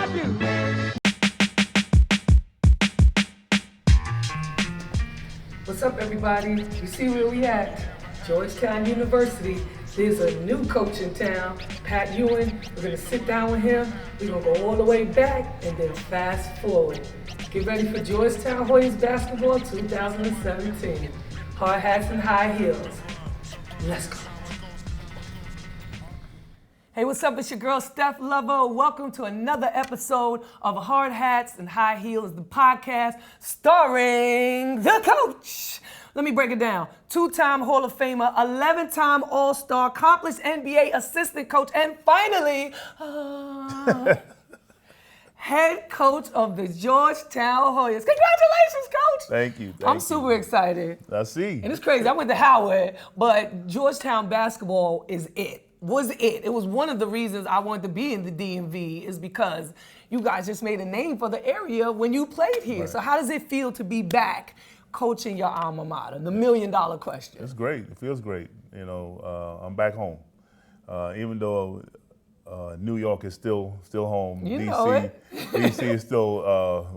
I do. What's up, everybody? You see where we at? Georgetown University. There's a new coach in town, Pat Ewing. We're gonna sit down with him. We're gonna go all the way back and then fast forward. Get ready for Georgetown Hoyas basketball 2017. Hard hats and high heels. Let's go. Hey, what's up? It's your girl, Steph Lover. Welcome to another episode of Hard Hats and High Heels, the podcast starring the coach. Let me break it down. Two-time Hall of Famer, 11-time All-Star, accomplished NBA assistant coach, and finally, head coach of the Georgetown Hoyas. Congratulations, coach. Thank you. I'm super excited. I see. And it's crazy. I went to Howard, but Georgetown basketball is it. Was it. It was one of the reasons I wanted to be in the DMV is because you guys just made a name for the area when you played here. Right. So how does it feel to be back coaching your alma mater? The $1 million question. It's great. It feels great. You know, I'm back home. Even though New York is still home, You know it. DC is still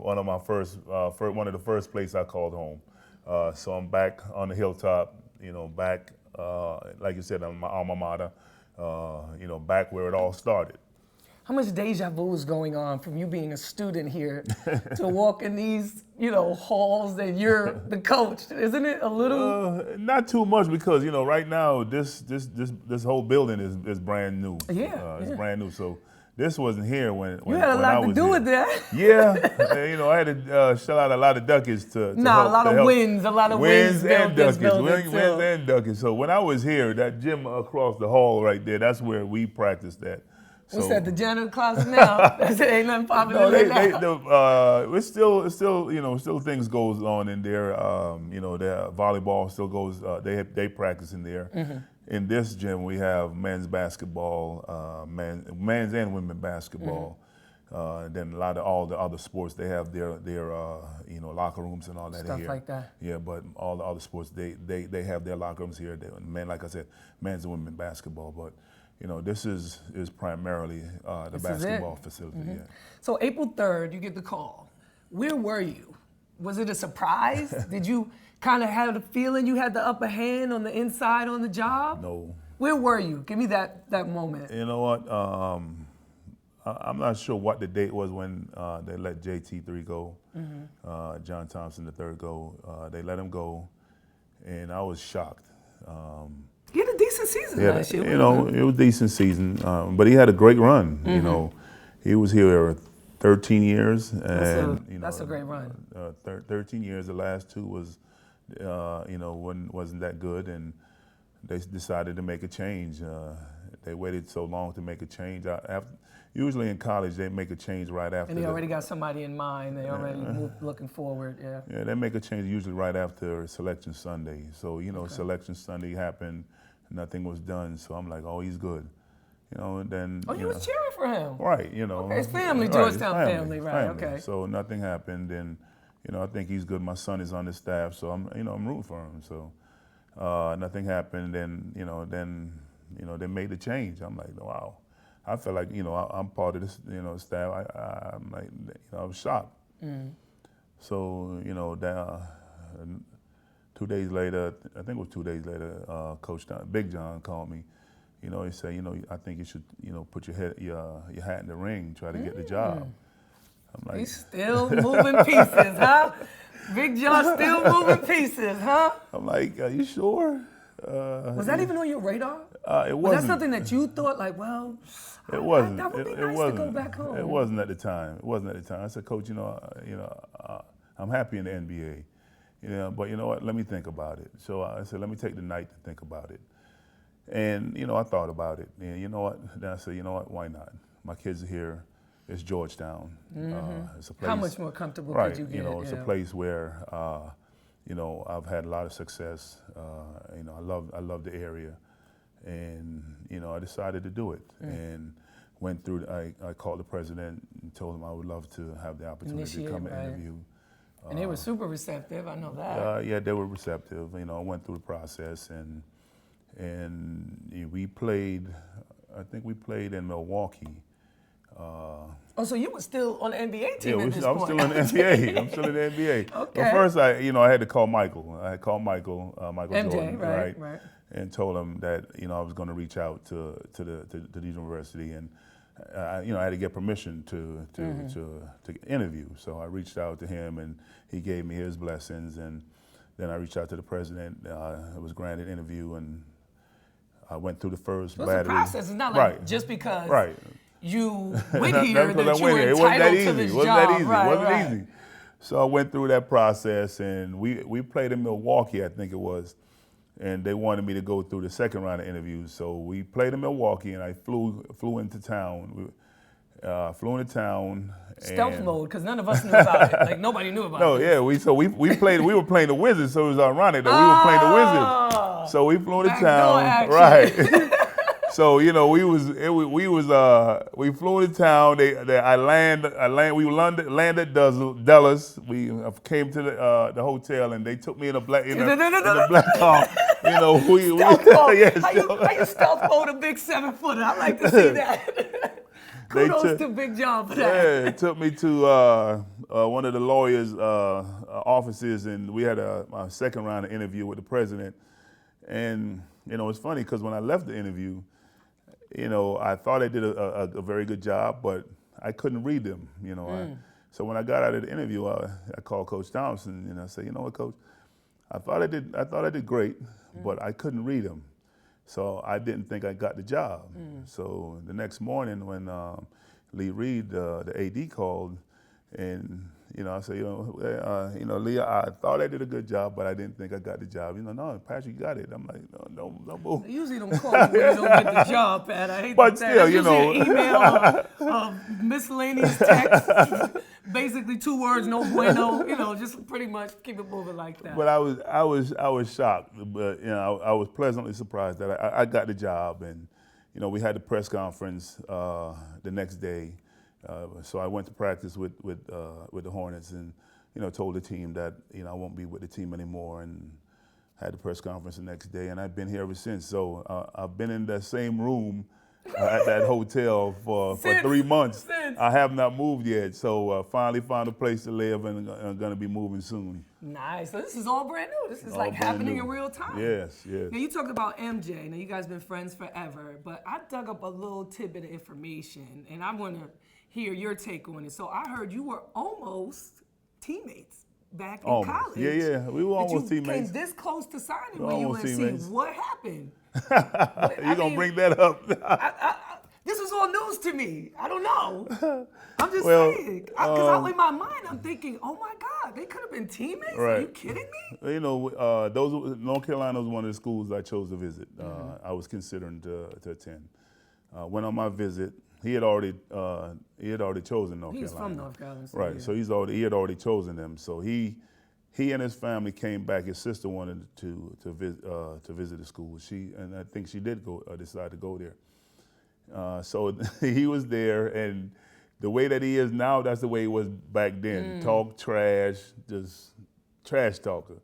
one of the first places I called home. So I'm back on the hilltop. You know, back like you said, on my alma mater. You know, back where it all started. How much deja vu is going on from you being a student here to walk in these, halls and you're the coach? Isn't it a little? Not too much because, right now this whole building is brand new. It's brand new. So this wasn't here when you had a lot to do with that. Yeah, I had to shell out a lot of ducats to help. A lot of wins and ducats. Wins and ducats. So when I was here, that gym across the hall right there, that's where we practiced at. What's that, the janitor closet now? Ain't nothing popular now. It's still things goes on in there. Their volleyball still goes. They practice in there. Mm-hmm. In this gym, we have men's basketball, men's and women's basketball. Mm-hmm. Then all the other sports, they have their locker rooms and all that Stuff here. like that. Yeah, but all the other sports, they have their locker rooms here. Men, like I said, men's and women's basketball, but. This is primarily the basketball facility. Mm-hmm. Yeah. So April 3rd, you get the call. Where were you? Was it a surprise? Did you kind of have the feeling you had the upper hand on the inside on the job? No. Where were you? Give me that moment. You know what? I'm not sure what the date was when they let JT3 go, mm-hmm. John Thompson III go. They let him go, and I was shocked. He had a decent season last year. It was a decent season, but he had a great run. Mm-hmm. He was here 13 years, and that's a great run. 13 years. The last two was, wasn't that good, and they decided to make a change. They waited so long to make a change. Usually in college, they make a change right after. And they already got somebody in mind. They already looking forward. Yeah. Yeah, they make a change usually right after Selection Sunday. So Selection Sunday happened. Nothing was done, so I'm like, oh, he's good, and then. Oh, you was cheering for him. Right, Okay, it's family, Georgetown family, right? Okay. So nothing happened, and I think he's good. My son is on the staff, so I'm rooting for him. So nothing happened, and they made the change. I'm like, wow, I feel like I'm part of this staff. I'm like, I was shocked. Mm. So 2 days later, I think it was 2 days later, Coach Big John called me. He said, I think you should, put your hat in the ring, try to get the job. I'm like, he's still moving pieces, huh? Big John still moving pieces, huh? I'm like, are you sure? Was that even on your radar? It wasn't. Was that something that you thought like, well, it wasn't. That would be nice to go back home. It wasn't at the time. I said, Coach, I'm happy in the NBA. But you know what? Let me think about it. So I said, let me take the night to think about it. And I thought about it. And you know what? Then I said, you know what? Why not? My kids are here. It's Georgetown. Mm-hmm. It's a place. How much more comfortable right, could you get? It's a place where I've had a lot of success. I love the area, and I decided to do it. And went through. I called the president and told him I would love to have the opportunity to come and interview. And they were super receptive, I know that. Yeah, they were receptive. I went through the process, and we played, I think we played in Milwaukee Oh, so you were still on the NBA team at this I'm point? still in the NBA. I'm still in the NBA. Okay. But first, I had to call Michael. I had called Michael MJ, Jordan, right. and told him that I was going to reach out to the university, and I had to get permission to interview. So I reached out to him, and he gave me his blessings, and then I reached out to the president. I was granted an interview, and I went through the first battery. It's a process. It's not like just because you went here that you were it entitled to this job. It wasn't easy. So I went through that process, and we played in Milwaukee, I think it was, and they wanted me to go through the second round of interviews. So we played in Milwaukee, and I flew into town. Stealth mode, because none of us knew about it. Like nobody knew about it. No, yeah, we played. We were playing the Wizards, so it was ironic that we were playing the Wizards. So we flew into town, right? So we flew into town. We landed Dallas. We came to the hotel, and they took me in a black black car. Stealth mode. How you stealth mode a big 7-footer? I like to see that. Kudos to Big John for that. Yeah, it took me to one of the lawyers' offices, and we had a second round of interview with the president. And it's funny because when I left the interview, I thought I did a very good job, but I couldn't read them. So when I got out of the interview, I called Coach Thompson, and I said, "You know what, Coach? I thought I did great, but I couldn't read them. So I didn't think I got the job." So the next morning when Lee Reed, the AD, called, and I said, Lee, I thought I did a good job, but I didn't think I got the job. No, Patrick, you got it. I'm like, no, move. Usually don't call when you don't get the job, Pat. I hate but that. Still, an email, miscellaneous text, basically 2 words, no bueno. Just pretty much keep it moving like that. But I was shocked, but I was pleasantly surprised that I got the job, and we had the press conference the next day. So I went to practice with the Hornets, and told the team that I won't be with the team anymore, and had the press conference the next day, and I've been here ever since. So I've been in that same room at that hotel for 3 months. I have not moved yet, so finally found a place to live, and I'm going to be moving soon. Nice. So this is all brand new. This is like happening in real time. Yes. Now you talked about MJ. Now you guys been friends forever, but I dug up a little tidbit of information, and I want to hear your take on it. So I heard you were almost teammates back in college. Yeah, we were almost teammates. You came this close to signing with UNC. What happened? You're going to bring that up. This was all news to me. I don't know. I'm just saying. Because in my mind, I'm thinking, oh my God, they could have been teammates? Right. Are you kidding me? North Carolina was one of the schools I chose to visit. I was considering to attend. Went on my visit. He had already chosen North Carolina. He's from North Carolina. Right. So he had already chosen them. So he and his family came back. His sister wanted to visit the school. And I think she did decide to go there. So he was there, and the way that he is now, that's the way he was back then. Talk trash, just trash talker.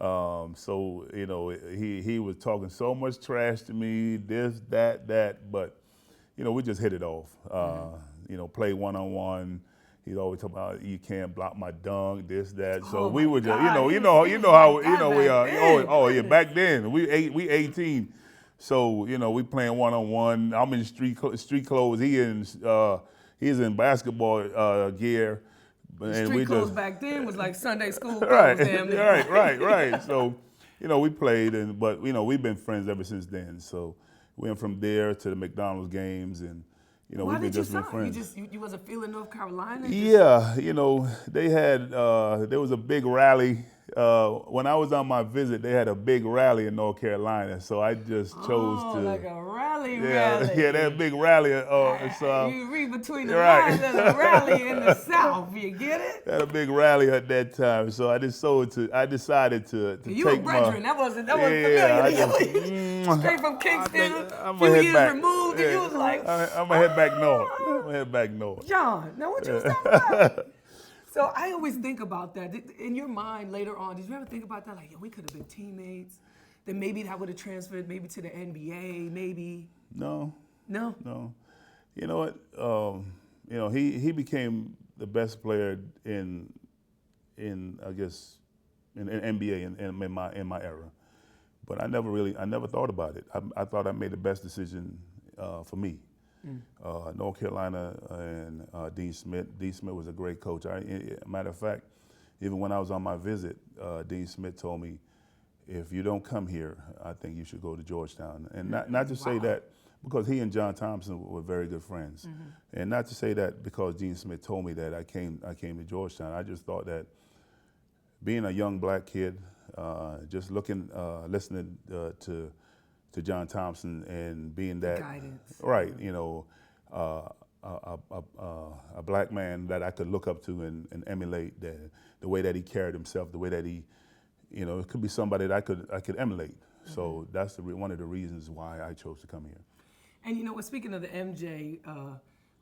So he was talking so much trash to me, this, that, but we just hit it off. Play one-on-one. He'd always talk about, you can't block my dunk, this, that. So we were just, how we are. Oh yeah, back then we 18. So we playing one-on-one. I'm in street clothes. He's in basketball gear. Street clothes back then was like Sunday school clothes. Right. So we played, but we've been friends ever since then. So we went from there to the McDonald's games, and we've been friends. You wasn't feeling North Carolina? Yeah, they had there was a big rally. When I was on my visit, they had a big rally in North Carolina, so I just chose to. Like a rally. Yeah, they had a big rally. So you read between the lines. There's a rally in the South. You get it? They had a big rally at that time, so I decided to you take were brethren. That wasn't familiar. Straight from Kingston, a few years removed, and you was like, I'm gonna head back north. I'm gonna head back north. John, now what you was talking about? So I always think about that. In your mind later on, did you ever think about that? Like, we could have been teammates. Then maybe that would have transferred maybe to the NBA, maybe. No. You know what? He became the best player in I guess in NBA in my era. But I never thought about it. I thought I made the best decision for me. North Carolina and Dean Smith. Dean Smith was a great coach. Matter of fact, even when I was on my visit, Dean Smith told me, if you don't come here, I think you should go to Georgetown. And not to say that, because he and John Thompson were very good friends. And not to say that because Dean Smith told me that I came to Georgetown. I just thought that being a young black kid, just listening to John Thompson and being that guidance, right, a black man that I could look up to and emulate, the way that he carried himself, the way that he, it could be somebody that I could emulate. So that's one of the reasons why I chose to come here. And speaking of the MJ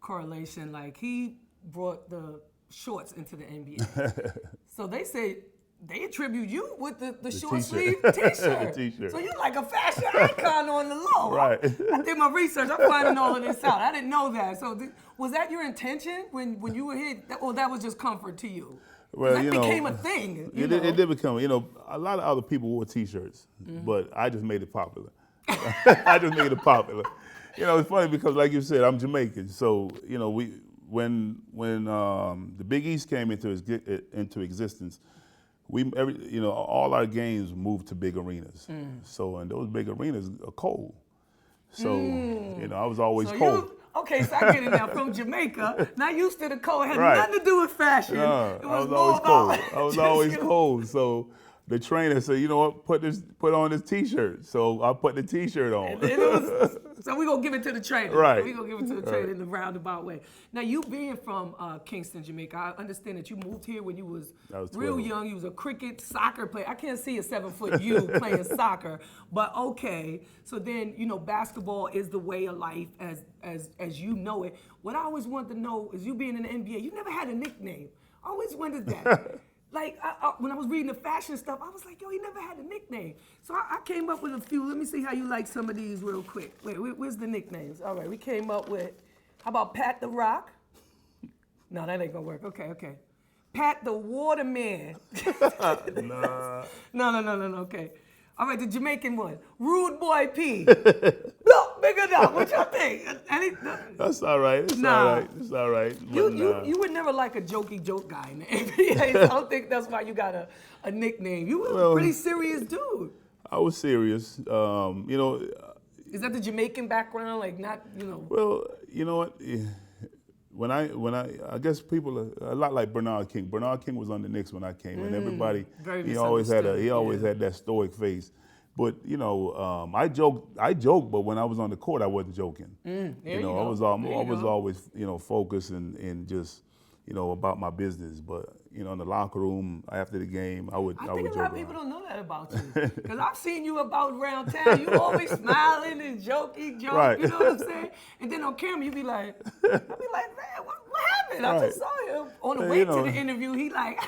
correlation, like he brought the shorts into the NBA. So they say they attribute you with the short sleeve t-shirt. T-shirt. So you're like a fashion icon on the low. Right. I did my research. I'm finding all of this out. I didn't know that. So was that your intention when you were here, or that was just comfort to you? Well, that became a thing. It did become. A lot of other people wore T-shirts, but I just made it popular. I just made it popular. It's funny because, like you said, I'm Jamaican. So when the Big East came into existence, all our games moved to big arenas. So, and those big arenas are cold. So, I was always cold. Okay, so I get it now. From Jamaica, not used to the cold. It had Right. nothing to do with fashion. No, It I was more always about cold. I was always cold. So the trainer said, you know what, put on this T-shirt. So I put the T-shirt on. So we're going to give it to the trainer. Right. We're going to give it to the trainer in the roundabout way. Now, you being from Kingston, Jamaica, I understand that you moved here when you was real young. You was a cricket, soccer player. I can't see a 7-foot you playing soccer, but okay. So then, basketball is the way of life as you know it. What I always wanted to know is, you being in the NBA, you never had a nickname. I always wondered that. Like, when I was reading the fashion stuff, I was like, yo, he never had a nickname. So I came up with a few. Let me see how you like some of these real quick. Wait, where's the nicknames? All right, we came up with, how about Pat the Rock? No, that ain't gonna work. Okay. Pat the Waterman. Nah. No, okay. All right, the Jamaican one. Rude Boy P. Look, bigger enough. What y'all think? That's all right. It's all right. You were never like a jokey joke guy in the NBA. So I don't think that's why you got a nickname. You were a pretty serious dude. I was serious. Is that the Jamaican background? Like, not, Well, you know what? When I guess people are a lot like Bernard King. Bernard King was on the Knicks when I came, and everybody, he always had that stoic face. But I joked, but when I was on the court, I wasn't joking. I was always focused and just about my business. But in the locker room after the game, I would joke. I think a lot of people don't know that about you, because I've seen you about around town. You always smiling and joking, right. You know what I'm saying? And then on camera, you be like, man, what happened? I just saw him on the way to the interview. He like,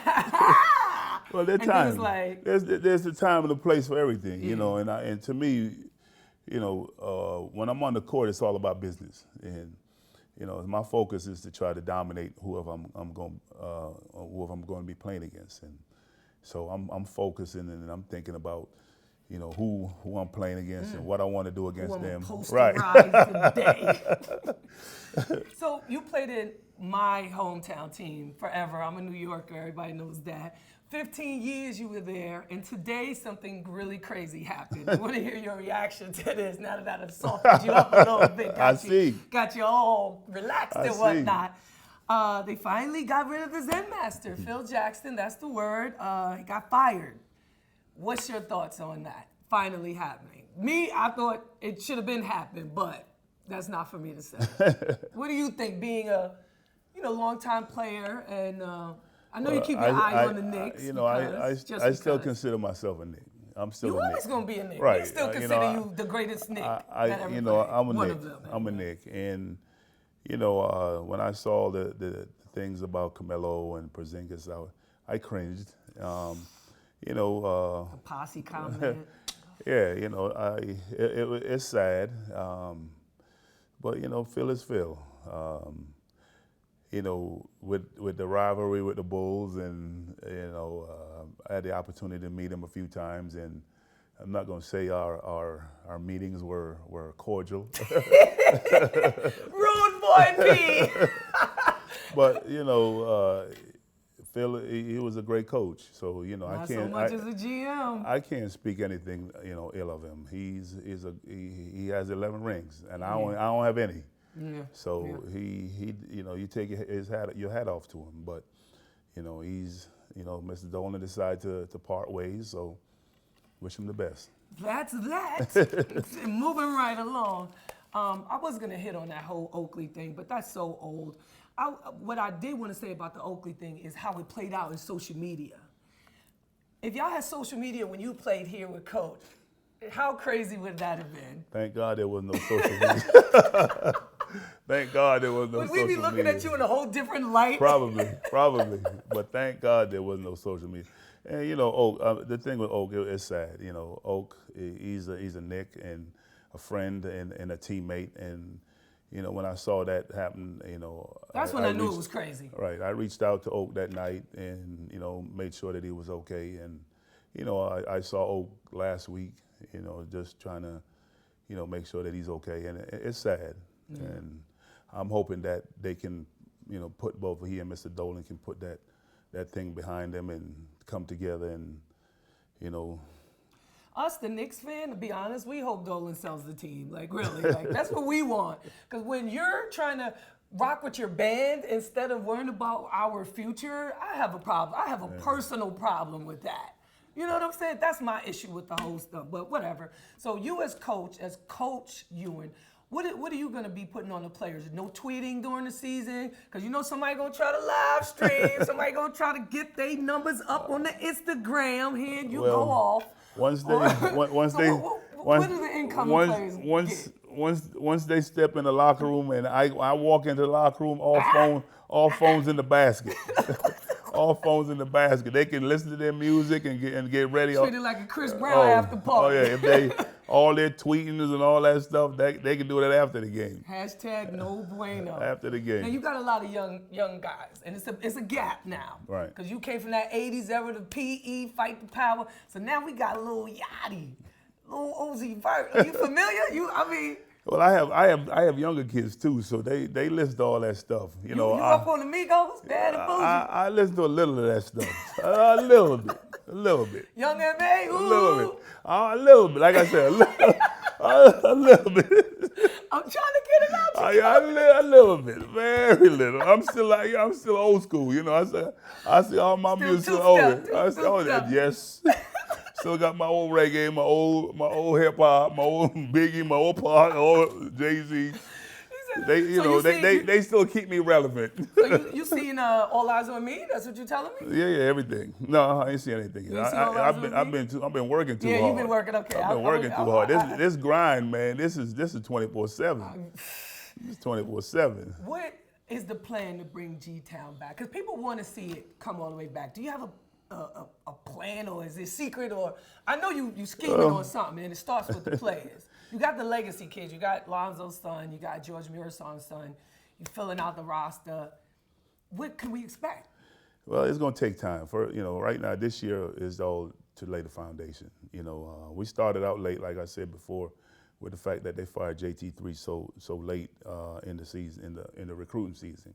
well, there's time. There's a time and a place for everything, and to me, when I'm on the court, it's all about business, and my focus is to try to dominate whoever I'm going to be playing against, and so I'm focusing and I'm thinking about who I'm playing against and what I want to do against them. Right. Today. So you played in my hometown team forever. I'm a New Yorker. Everybody knows that. 15 years you were there, and today something really crazy happened. I want to hear your reaction to this now that I've softened you up a little bit. Got you all relaxed and whatnot. They finally got rid of the Zen Master, Phil Jackson, that's the word. He got fired. What's your thoughts on that finally happening? Me, I thought it should have been happening, but that's not for me to say. What do you think, being a longtime player, and I know you keep your eye on the Knicks. I still consider myself a Knick. I'm still a Knick. You're always going to be a Knick. Right. They still consider you the greatest Knick that ever played. I'm a One Knick. of them. I'm a Knick. And, when I saw the things about Carmelo and Porzingis, I cringed. A posse comment. Yeah, it's sad. But, Phil is Phil. with the rivalry with the Bulls, and I had the opportunity to meet him a few times, and I'm not going to say our meetings were cordial. Rude boy, P. But Phil, he was a great coach. So Not so much as a GM. I can't speak anything ill of him. He has 11 rings, and I don't have any. Yeah. So he you take your hat off to him. But he's Mr. Dolan decided to part ways. So wish him the best. That's that. Moving right along. I was going to hit on that whole Oakley thing, but that's so old. What I did want to say about the Oakley thing is how it played out in social media. If y'all had social media when you played here with Coach, how crazy would that have been? Thank God there was no social media. Thank God there was no social media. Would we be looking at you in a whole different light? Probably. But thank God there was no social media. And Oak, the thing with Oak, it's sad. Oak, he's a Knick and a friend and a teammate. And when I saw that happen, that's when I knew it was crazy. Right. I reached out to Oak that night and made sure that he was okay. And I saw Oak last week. Just trying to make sure that he's okay. And it's sad. Mm-hmm. And I'm hoping that they can put both he and Mr. Dolan can put that thing behind them and come together and Us, the Knicks fan, to be honest, we hope Dolan sells the team. Like, really, that's what we want. Because when you're trying to rock with your band instead of worrying about our future, I have a problem. I have a personal problem with that. You know what I'm saying? That's my issue with the whole stuff, but whatever. So you as Coach Ewing, what are you going to be putting on the players? No tweeting during the season? Because somebody going to try to live stream. Somebody going to try to get their numbers up on the Instagram. Here and you go off. Once they step in the locker room and I walk into the locker room, all phones in the basket. All phones in the basket. They can listen to their music and get ready. Treat it like a Chris Brown after party. Oh yeah, if all their tweetings and all that stuff, they can do that after the game. Hashtag no bueno. After the game. Now you got a lot of young guys, and it's a gap now. Right. Because you came from that '80s era, the PE, fight the power. So now we got a little Yachty, little Uzi Vert. Are you familiar? Well, I have younger kids too, so they listen to all that stuff. You up on the Migos, Bad and Bougie? I listen to a little of that stuff, a little bit. Young M.A., ooh. A little bit. Like I said, a little bit. I'm trying to get it out you. A little bit, very little. I'm still old school. I see all my music older. Yes. Still got my old reggae, my old hip hop, my old Biggie, my old Pac, old Jay-Z. They still keep me relevant. So you seen All Eyes on Me? That's what you're telling me? Yeah, everything. No, I ain't seen anything. I've been working too hard. Yeah, you've been working. Okay, I've been working too hard. This grind, man. This is 24/7. It's 24/7. What is the plan to bring G-Town back? Because people want to see it come all the way back. Do you have a plan, or is it secret? Or I know you scheming on something, and it starts with the players. You got the legacy kids. You got Lonzo's son. You got George Murason's son. You're filling out the roster. What can we expect? Well, it's going to take time. Right now, this year is all to lay the foundation. We started out late, like I said before, with the fact that they fired JT3 so late in the season, in the recruiting season.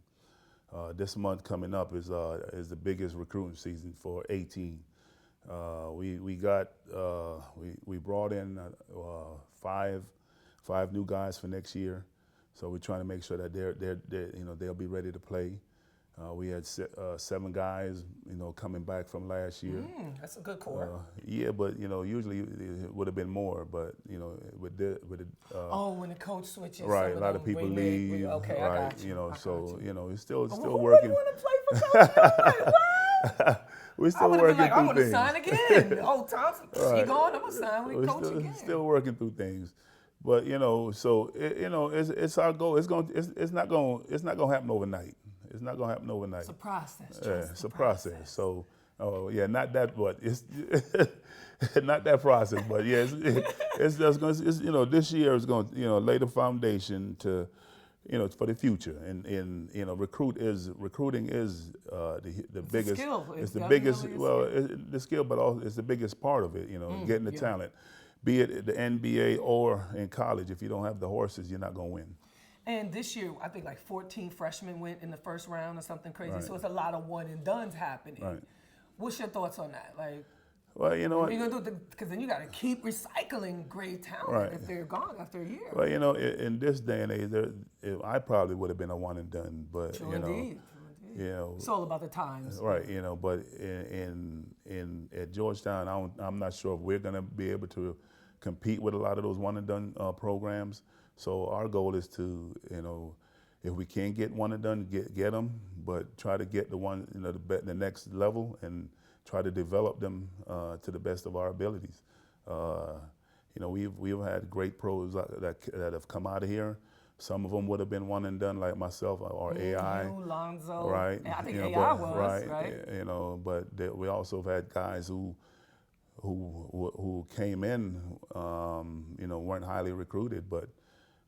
This month coming up is the biggest recruiting season for 18. We brought in five new guys for next year, so we're trying to make sure that they'll be ready to play. We had 7 guys coming back from last year. That's a good core. Yeah, but usually it would have been more, but with the when the coach switches, right, a lot of people leave. Okay, right, I got you. So it's still who working. Who want to play for Coach Ewing? What? We're still working through things. I want to sign again. Thompson, right. She gone. I'm gonna sign with Coach again. Still working through things, but it's our goal. It's not gonna happen overnight. It's not gonna happen overnight. It's a process. It's a process. So, not that, but it's not that process. But yeah, it's just gonna. This year is going to lay the foundation to, it's for the future, and recruiting is the biggest. It's the biggest. Well, the skill, but also it's the biggest part of it. Getting the talent, be it the NBA or in college. If you don't have the horses, you're not gonna win. And this year, I think like 14 freshmen went in the first round or something crazy. Right. So it's a lot of one and dones happening. Right. What's your thoughts on that? Like, well, you know what? You're gonna do because then you got to keep recycling great talent right. if they're gone after a year. Well, in this day and age, I probably would have been a one and done, but True indeed. It's all about the times. Right. But at Georgetown, I'm not sure if we're gonna be able to compete with a lot of those one and done programs. So our goal is to, if we can get one and done, get them, but try to get the one, the next level and try to develop them to the best of our abilities. We've had great pros that have come out of here. Some of them would have been one and done, like myself or AI. Lonzo. Right. I think AI was right. But we also have had guys who came in, weren't highly recruited, but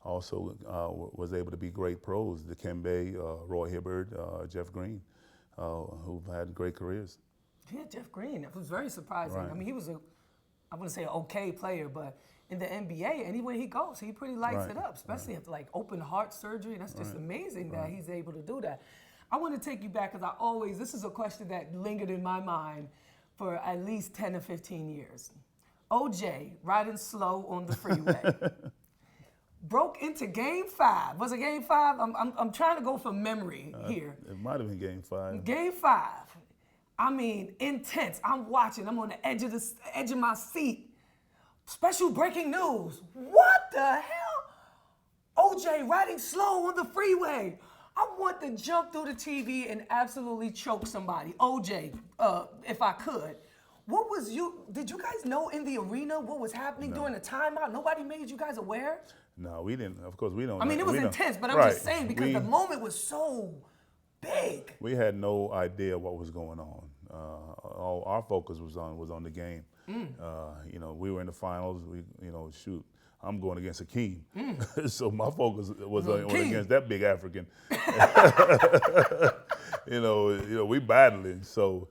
also was able to be great pros. Dikembe, Roy Hibbard, Jeff Green, who've had great careers. Yeah, Jeff Green. It was very surprising. Right. I mean, he was I wouldn't say an okay player, but in the NBA, anywhere he goes, he pretty lights it up, especially after like open heart surgery. That's just amazing that he's able to do that. I want to take you back because this is a question that lingered in my mind for at least 10 or 15 years. OJ riding slow on the freeway. Broke into Game 5. Was it Game 5? I'm trying to go from memory here. It might have been Game 5. Game 5. I mean, intense. I'm watching. I'm on the edge of my seat. Special breaking news. What the hell? OJ riding slow on the freeway. I want to jump through the TV and absolutely choke somebody. OJ, if I could. Did you guys know in the arena what was happening during the timeout? Nobody made you guys aware? No, we didn't. Of course, we don't. I mean, it was intense, but I'm just saying because the moment was so big. We had no idea what was going on. All our focus was on the game. We were in the finals. I'm going against Hakeem, so my focus was against that big African. We battling. So.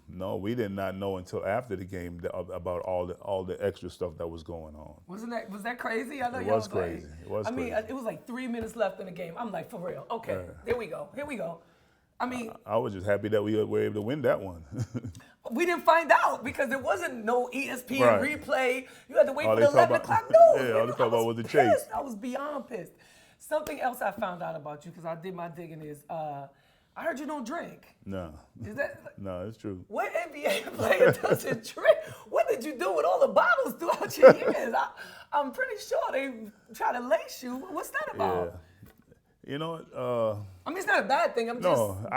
No, we did not know until after the game about all the extra stuff that was going on. Was that crazy? I know it y'all was crazy. It was crazy. It was like 3 minutes left in the game. I'm like, for real. Okay, Here we go. I mean, I was just happy that we were able to win that one. We didn't find out because there wasn't no ESPN replay. You had to wait for the 11 o'clock news. Yeah, all they talk about was the chase. I was beyond pissed. Something else I found out about you because I did my digging is. I heard you don't drink. No. Is that? No, it's true. What NBA player doesn't drink? What did you do with all the bottles throughout your years? I'm pretty sure they try to lace you. What's that about? Yeah. I mean, it's not a bad thing. I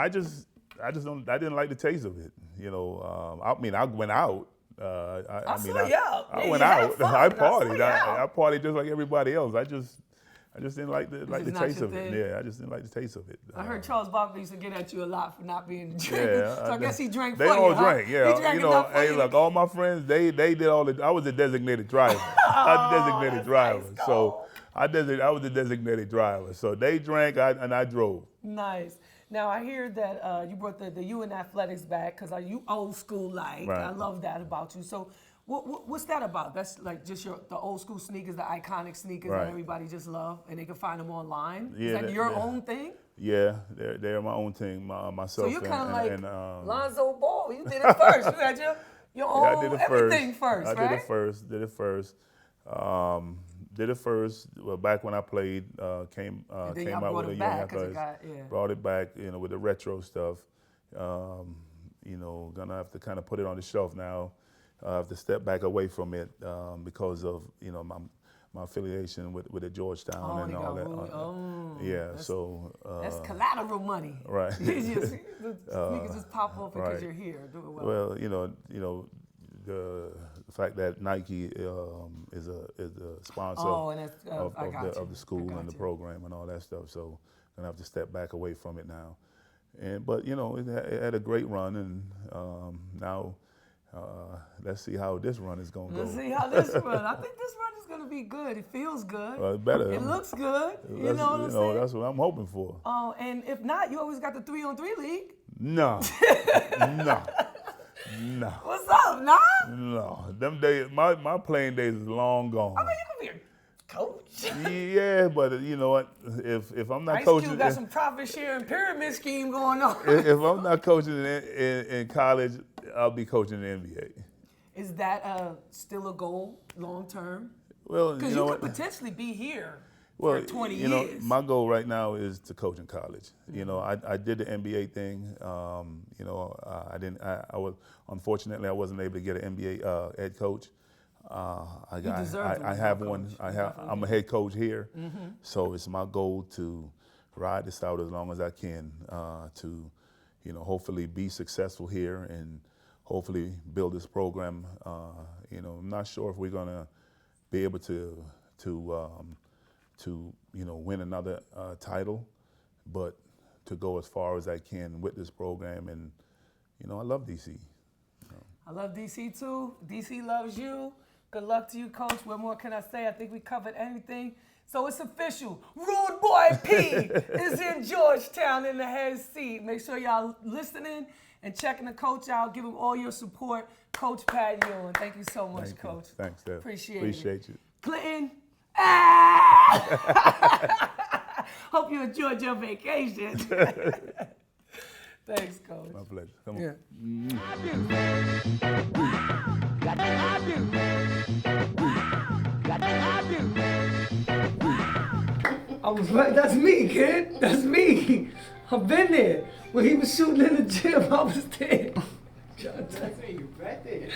didn't like the taste of it. I went out. I went out. I partied. I partied just like everybody else. I just didn't like the taste of it. Yeah, I just didn't like the taste of it. I heard Charles Barkley used to get at you a lot for not being a drinker. Yeah, so I guess he drank for you. They all He drank, drank enough for you. Look, all my friends, they did all the. I was a designated driver. Nice. So I was a designated driver. So they drank, and I drove. Nice. Now I hear that you brought the UN athletics back because you old school like. Right. I love that about you. So. What's that about? That's like just the old school sneakers, the iconic sneakers that everybody just love, and they can find them online. Yeah, is that your own thing? Yeah, they're my own thing, myself. So you're kind of like Lonzo Ball. You did it first. You had your own everything first, right? I did it first. Did it first. Well, back when I played, came out with a young athletics. Brought it back, with the retro stuff. Gonna have to kind of put it on the shelf now. I have to step back away from it because of my affiliation with the Georgetown and all that. That's collateral money. Right. You can just pop off because you're here. Do it well. Well, the fact that Nike is a sponsor of the school and the program and all that stuff. So I'm gonna have to step back away from it now. But it had a great run, and now let's see how this run is going to go. Let's see how this run. I think this run is going to be good. It feels good. Well, it's better. It looks good. You know what I'm saying? That's what I'm hoping for. Oh, and if not, you always got the 3-on-3 league. No. No. What's up, nah? No. Them days, my playing days is long gone. I mean, you can be a coach. Yeah, but you know what? If I'm not Ice coaching, Cube got some profit sharing pyramid scheme going on. if I'm not coaching in college, I'll be coaching in the NBA. Is that still a goal long term? Well, Because you could potentially be here for 20 years. You know, my goal right now is to coach in college. You know, I did the NBA thing. You know, unfortunately I wasn't able to get an NBA head coach. I have one. I'm a head coach here, so it's my goal to ride this out as long as I can to, you know, hopefully be successful here and hopefully build this program. You know, I'm not sure if we're gonna be able to you know, win another title, but to go as far as I can with this program. And you know, I love DC. I love DC too. DC loves you. Good luck to you, Coach. What more can I say? I think we covered everything. So it's official. Rude Boy P is in Georgetown in the head seat. Make sure y'all listening and checking the coach out. Give him all your support. Coach Pat Ewing. Thank you so much, Coach. Thanks, Deb. Appreciate you. Clinton. Hope you enjoyed your vacation. Thanks, Coach. My pleasure. Come on. Yeah. I was right. That's me, kid. That's me. I've been there. When he was shooting in the gym, I was there. That's me, right there.